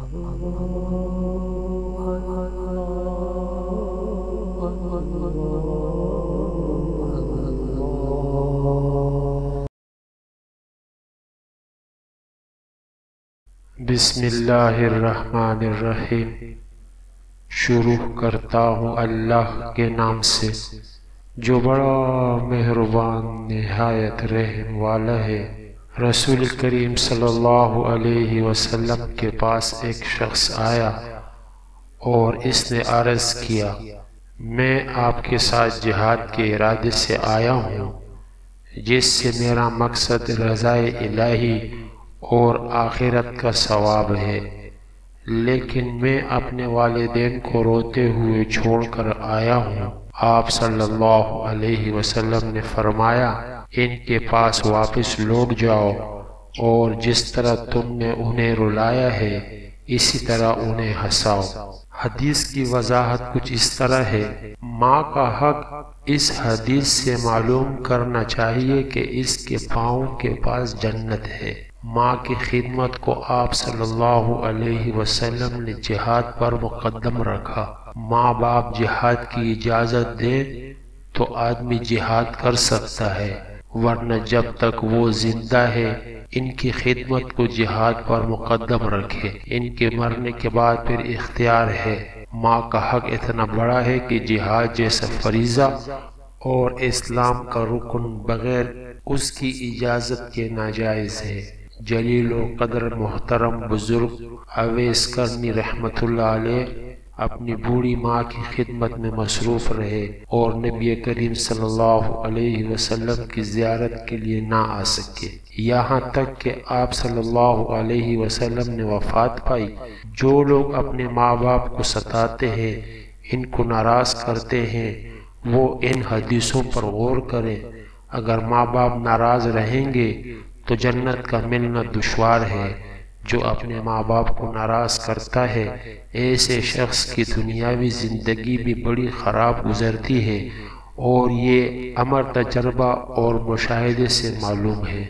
بسم اللہ الرحمن الرحیم۔ شروع کرتا ہوں اللہ کے نام سے جو بڑا مہربان نہایت رحم والا ہے۔ رسول کریم صلی اللہ علیہ وسلم کے پاس ایک شخص آیا اور اس نے عرض کیا، میں آپ کے ساتھ جہاد کے ارادے سے آیا ہوں، جس سے میرا مقصد رضائے الہی اور آخرت کا ثواب ہے، لیکن میں اپنے والدین کو روتے ہوئے چھوڑ کر آیا ہوں۔ آپ صلی اللہ علیہ وسلم نے فرمایا، ان کے پاس واپس لوٹ جاؤ اور جس طرح تم نے انہیں رلایا ہے اسی طرح انہیں ہنساؤ۔ حدیث کی وضاحت کچھ اس طرح ہے۔ ماں کا حق اس حدیث سے معلوم کرنا چاہیے کہ اس کے پاؤں کے پاس جنت ہے۔ ماں کی خدمت کو آپ صلی اللہ علیہ وسلم نے جہاد پر مقدم رکھا۔ ماں باپ جہاد کی اجازت دے تو آدمی جہاد کر سکتا ہے، ورنہ جب تک وہ زندہ ہے ان کی خدمت کو جہاد پر مقدم رکھے۔ ان کے مرنے کے بعد پھر اختیار ہے۔ ماں کا حق اتنا بڑا ہے کہ جہاد جیسا فریضہ اور اسلام کا رکن بغیر اس کی اجازت کے ناجائز ہے۔ جلیل و قدر محترم بزرگ اویس کرنی رحمۃ اللہ علیہ اپنی بوڑھی ماں کی خدمت میں مصروف رہے اور نبی کریم صلی اللہ علیہ وسلم کی زیارت کے لیے نہ آ سکے، یہاں تک کہ آپ صلی اللہ علیہ وسلم نے وفات پائی۔ جو لوگ اپنے ماں باپ کو ستاتے ہیں، ان کو ناراض کرتے ہیں، وہ ان حدیثوں پر غور کریں۔ اگر ماں باپ ناراض رہیں گے تو جنت کا ملنا دشوار ہے۔ جو اپنے ماں باپ کو ناراض کرتا ہے، ایسے شخص کی دنیاوی زندگی بھی بڑی خراب گزرتی ہے، اور یہ امر تجربہ اور مشاہدے سے معلوم ہے۔